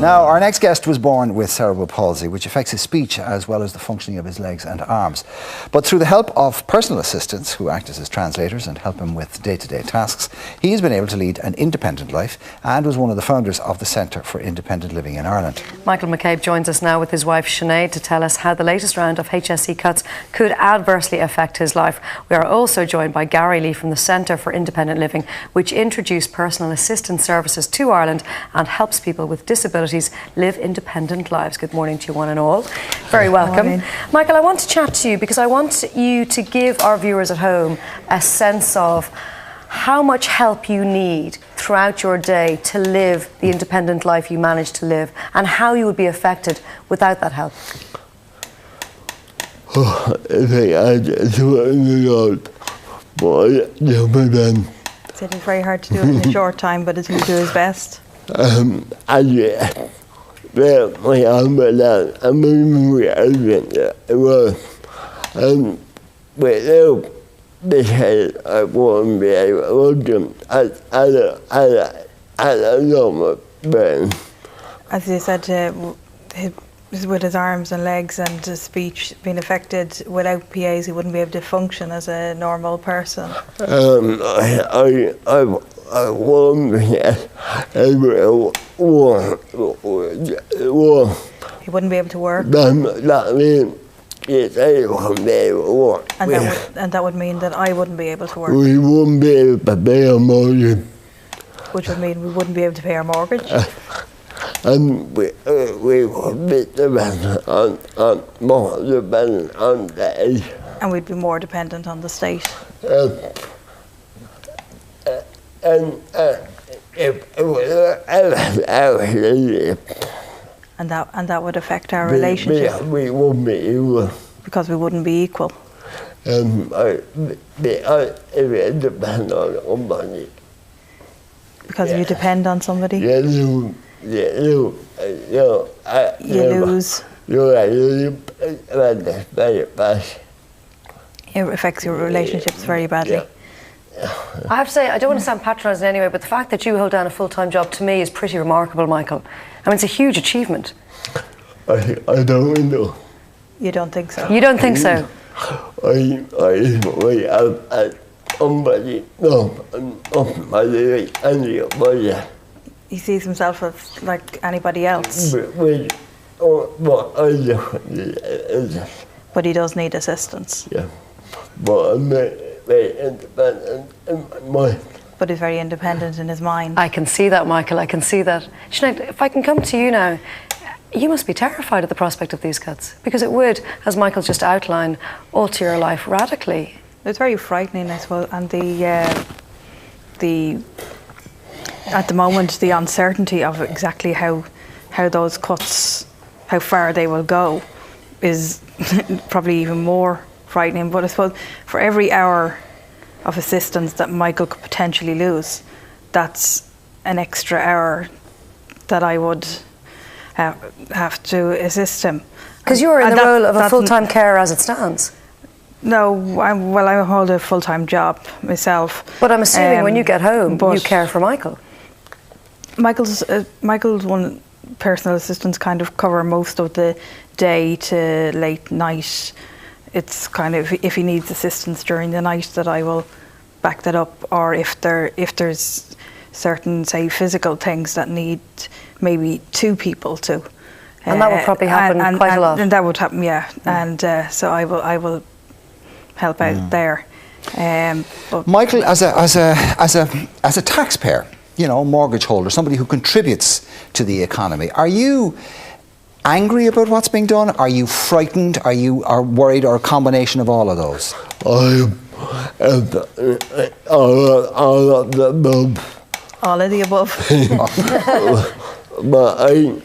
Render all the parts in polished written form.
Now, our next guest was born with cerebral palsy, which affects his speech as well as the functioning of his legs and arms. But through the help of personal assistants who act as his translators and help him with day-to-day tasks, he has been able to lead an independent life and was one of the founders of the Centre for Independent Living in Ireland. Michael McCabe joins us now with his wife Sinead to tell us how the latest round of HSE cuts could adversely affect his life. We are also joined by Gary Lee from the Centre for Independent Living, which introduced personal assistance services to Ireland and helps people with disabilities live independent lives. Good morning to you one and all. Very welcome. Michael, I want to chat to you because I want you to give our viewers at home a sense of how much help you need throughout your day to live the independent life you manage to live and how you would be affected without that help. Said it's very hard to do it in a short time, but he'll do his best. As you said, with his arms and legs and his speech being affected, without PAs he wouldn't be able to function as a normal person. He wouldn't be able to work. And that would mean that I wouldn't be able to work. We wouldn't be able to pay a mortgage. Which would mean we wouldn't be able to pay our mortgage. And we would be dependent on more dependent on the state. And we'd be more dependent on the state. And that would affect our relationship. We wouldn't be equal. Because we wouldn't be equal. If you depend on somebody. Because if you depend on somebody. You lose. It affects your relationships very badly. I have to say, I don't want to sound patronising anyway, but the fact that you hold down a full-time job to me is pretty remarkable, Michael. I mean, it's a huge achievement. I don't know. You don't think so? You don't think so? He sees himself as like anybody else. But he does need assistance. Yeah. But I'm very independent in my mind. But he's very independent in his mind. I can see that, Michael, I can see that. Sinead, if I can come to you now, you must be terrified at the prospect of these cuts, because it would, as Michael just outlined, alter your life radically. It's very frightening, I suppose, and at the moment, the uncertainty of exactly how those cuts, how far they will go, is probably even more frightening. But I suppose for every hour of assistance that Michael could potentially lose, that's an extra hour that I would have to assist him. Because you're in the role of a full-time carer as it stands. No, I hold a full-time job myself. But I'm assuming when you get home, you care for Michael. Michael's one personal assistants kind of cover most of the day to late night. It's kind of, if he needs assistance during the night, that I will back that up, or if there's certain, say, physical things that need maybe two people to. And that would probably happen quite a lot. And that would happen, yeah. And so I will help out there. Michael, as a taxpayer, you know, mortgage holder, somebody who contributes to the economy, are you angry about what's being done? Are you frightened? Are you worried, or a combination of all of those? All of the above. All of the above. But I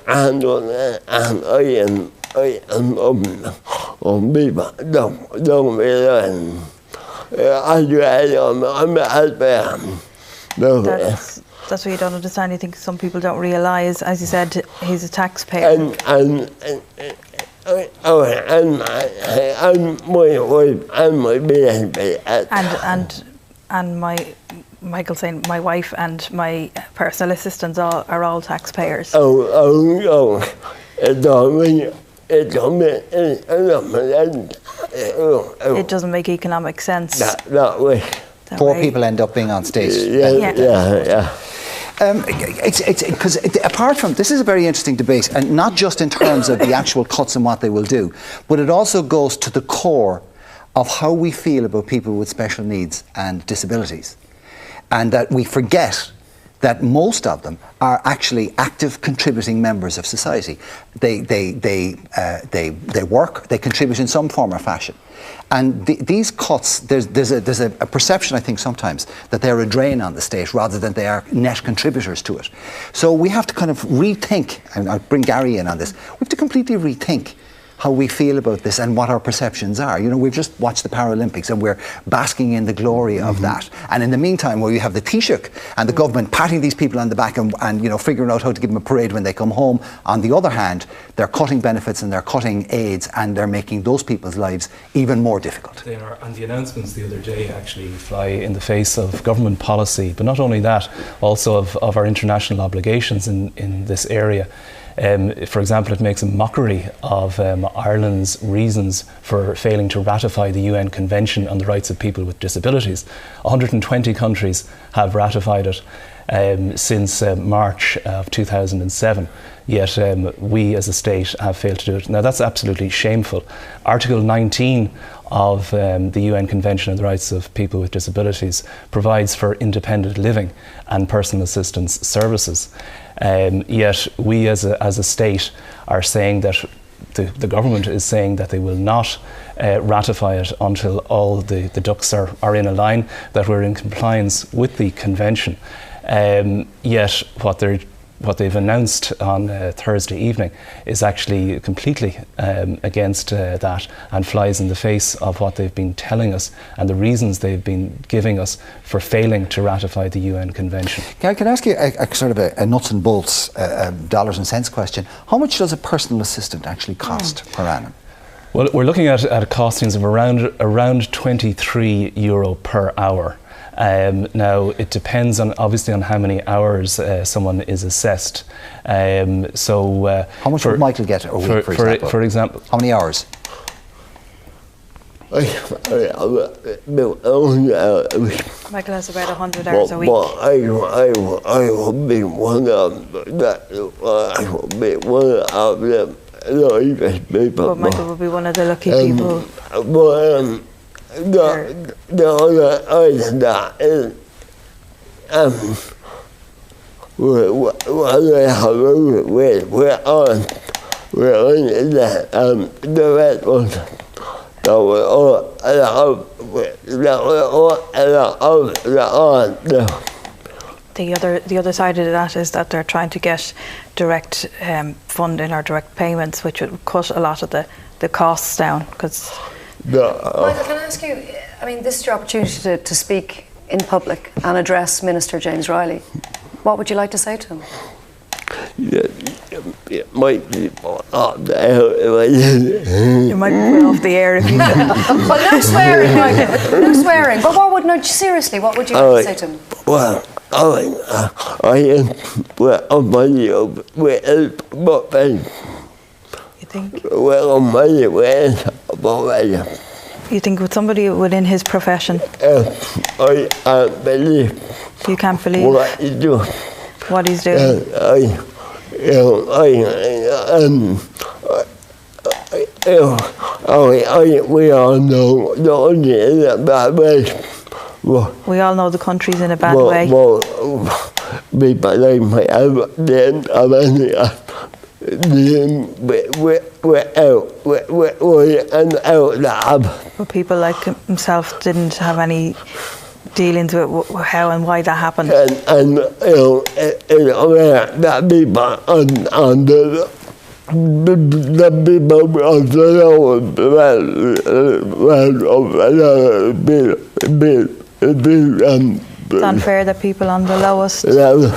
handle it, and I am on people don't realize. I'm a husband. That's what you don't understand. You think some people don't realise, as you said, he's a taxpayer. And my wife and my baby. And Michael's saying my wife and my personal assistants are all taxpayers. It doesn't make economic sense. That way. Poor people end up being on state. It's because apart from this is a very interesting debate, and not just in terms of the actual cuts and what they will do, but it also goes to the core of how we feel about people with special needs and disabilities, and that we forget that most of them are actually active contributing members of society. They work, they contribute in some form or fashion. And these cuts, there's a perception, I think, sometimes that they're a drain on the state rather than they are net contributors to it. So we have to kind of rethink, and I'll bring Gary in on this, we have to completely rethink how we feel about this and what our perceptions are. You know, we've just watched the Paralympics and we're basking in the glory of that. And in the meantime, where you have the Taoiseach and the government patting these people on the back and you know, figuring out how to give them a parade when they come home, on the other hand, they're cutting benefits and they're cutting aids and they're making those people's lives even more difficult. They are, and the announcements the other day actually fly in the face of government policy, but not only that, also of our international obligations in this area. For example, it makes a mockery of Ireland's reasons for failing to ratify the UN Convention on the Rights of People with Disabilities. 120 countries have ratified it since March of 2007, yet we as a state have failed to do it. Now that's absolutely shameful. Article 19 of the UN Convention on the Rights of People with Disabilities provides for independent living and personal assistance services. Yet we as a state are saying that the government is saying that they will not ratify it until all the ducks are in a line, that we're in compliance with the convention. Yet what they've announced on Thursday evening is actually completely against that and flies in the face of what they've been telling us and the reasons they've been giving us for failing to ratify the UN Convention. Can I ask you a sort of a nuts and bolts, dollars and cents question? How much does a personal assistant actually cost per annum? Well, we're looking at costings of around €23 per hour. Now it depends on obviously on how many hours someone is assessed. How much would Michael get a week, for example? How many hours? Michael has about 100 hours a week. I will be one of that. I will be one of the lucky people. But Michael will be one of the lucky people. The other item that is we're on the red one. So we're all The other side of that is that they're trying to get direct funding or direct payments, which would cut a lot of the costs down. Because Michael, can I ask you, I mean, this is your opportunity to speak in public and address Minister James Riley. What would you like to say to him? It might be off the air. you might be put off the air if you Well, no swearing, Michael. No swearing. But what would, no, seriously, what would you like to say to him? Well, You think? You think with somebody within his profession? I can't believe. You can't believe what he's doing. What he's doing. We all know the country is in a bad way. We all know the country's in a bad way. People like myself, then But people like himself didn't have any dealings with how and why that happened. And that people on the people It's unfair that people on the lowest level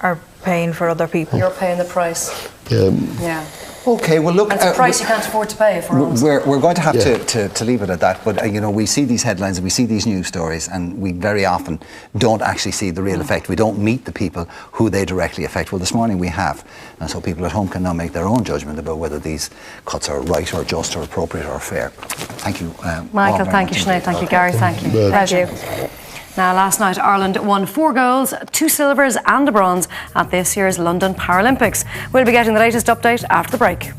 are paying for other people. You're paying the price. Yeah. Okay, well look, It's a price you can't afford to pay, if we're honest. we're going to have to leave it at that. But you know, we see these headlines and we see these news stories, and we very often don't actually see the real effect. We don't meet the people who they directly affect. Well, this morning we have, and so people at home can now make their own judgment about whether these cuts are right or just or appropriate or fair. Thank you, Michael. Thank you, Sinead. Thank you, Gary. Thank you. Pleasure. Now, last night, Ireland won 4 golds, 2 silvers and a bronze at this year's London Paralympics. We'll be getting the latest update after the break.